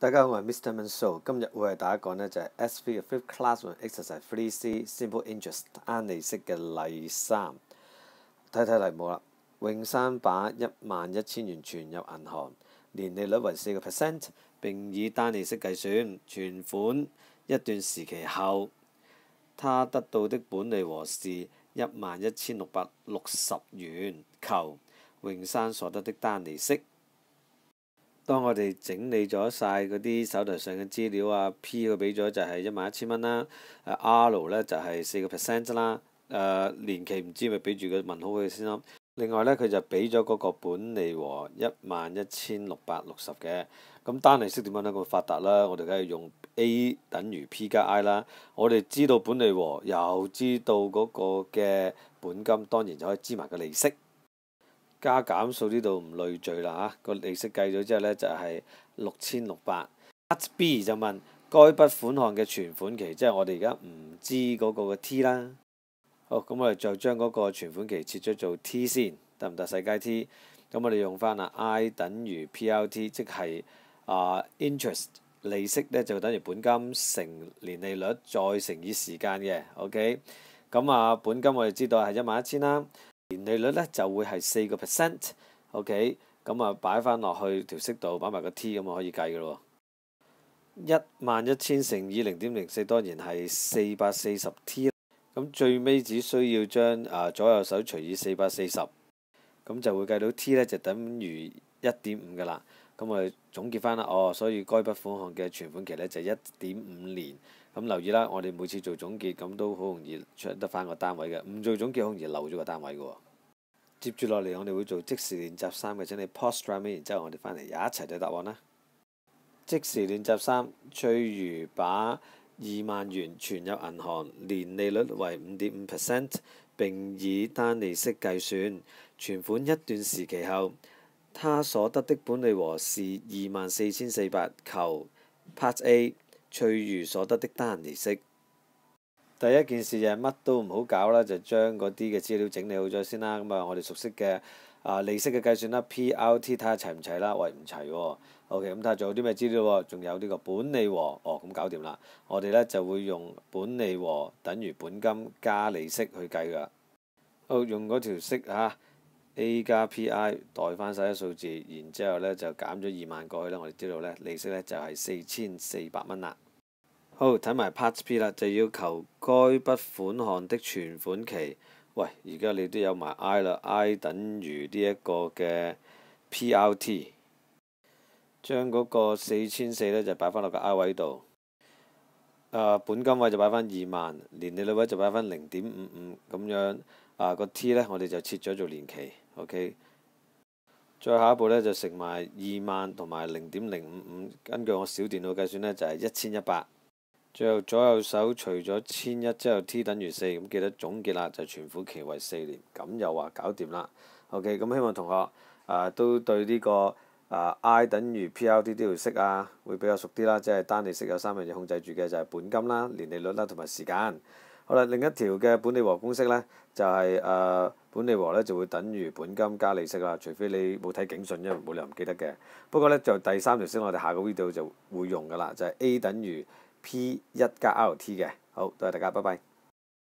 大家好，我係 Mr. Manso，今日會為大家講呢就係 S3 嘅 Fifth Class Exercise 3C Simple Interest 單利息嘅例3。睇睇題目啦。泳山把11,000元存入銀行，年利率為4%，並以單利息計算。存款一段時期後，他得到的本利和是11,660元。求泳山所得的單利息。當我哋整理咗晒嗰啲手頭上嘅資料啊 ，P 佢俾咗就係11,000蚊啦，R 呢就係4%啦，年期唔知咪俾住個問號佢先咯。另外呢，佢就俾咗嗰個本利和11,660嘅。咁單利息點樣呢？咁發達啦，我哋梗係用 A 等於 P 加 I 啦。我哋知道本利和，又知道嗰個嘅本金，當然就可以知埋個利息。加減數呢度唔累贅啦嚇，個利息計咗之後呢，就係6,600。Part B 就問該筆款項嘅存款期，即係我哋而家唔知嗰個嘅 T 啦。好，咁我哋就將嗰個存款期切咗做 T 先，得唔得？細階 T。咁我哋用翻啦 I 等於 PRT，即係interest 利息呢就等於本金乘年利率再乘以時間嘅。OK， 咁本金我哋知道係11,000啦。年利率呢就會係4%，OK， 咁擺翻落去條式度，擺埋個 T 咁可以計嘅咯。11,000乘以0.04當然係440 T， 咁最尾只需要將左右手除以440，咁就會計到 T 呢就等於1.5嘅啦。咁我哋總結翻啦，所以該筆款項嘅存款期呢就係1.5年。咁留意啦，我哋每次做總結咁都好容易出得翻個單位嘅，唔做總結好容易漏咗個單位嘅喎。接住落嚟，我哋會做即時練習3嘅，請你 pause 3秒，然之後我哋翻嚟一齊睇答案啦。即時練習3，翠如把20,000元存入銀行，年利率為5.5%，並以單利息計算。存款一段時期後，他所得的本利和是24,400。求 Part A 翠如所得的單利息。第一件事就係乜都唔好搞啦，就將嗰啲嘅資料整理好咗先啦。咁我哋熟悉嘅利息嘅計算啦 ，PRT 睇下齊唔齊啦。喂，唔齊喎。OK， 咁睇下仲有啲咩資料喎？仲有呢個本利和，咁搞掂啦。我哋呢就會用本利和等於本金加利息去計㗎。好，用嗰條式A 加 PI 代翻晒啲數字，然之後呢就減咗20,000過去啦。我哋知道呢利息呢就係4,400蚊啦。好，睇埋 Part P 啦，就要求該筆款項的存款期。喂，而家你都有埋 I 啦 ，I 等於呢一個嘅 PRT， 將嗰個4,400呢就擺翻落個 I 位度。本金位就擺翻20,000，年利率位就擺翻0.55咁樣。個 T 呢，我哋就切咗做年期。OK， 再下一步呢，就乘埋20,000同埋0.055，根據我小電腦計算呢，就係1,100。最後左右手除咗1,100之後 T 等於4，咁記得總結啦，就存款期為4年，咁又話搞掂啦。OK， 咁希望同學都對呢個I 等於 PRT 呢條式會比較熟啲啦，即係單利息有3樣嘢控制住嘅，就係本金啦、年利率啦同埋時間。好啦，另一條嘅本利和公式呢，就係本利和呢就會等於本金加利息啦，除非你冇睇警訊，因為冇理由唔記得嘅。不過呢，就第3條式我哋下個 video 就會用㗎啦，就係 A 等於P1 加 RT 嘅。好，多謝大家，拜拜。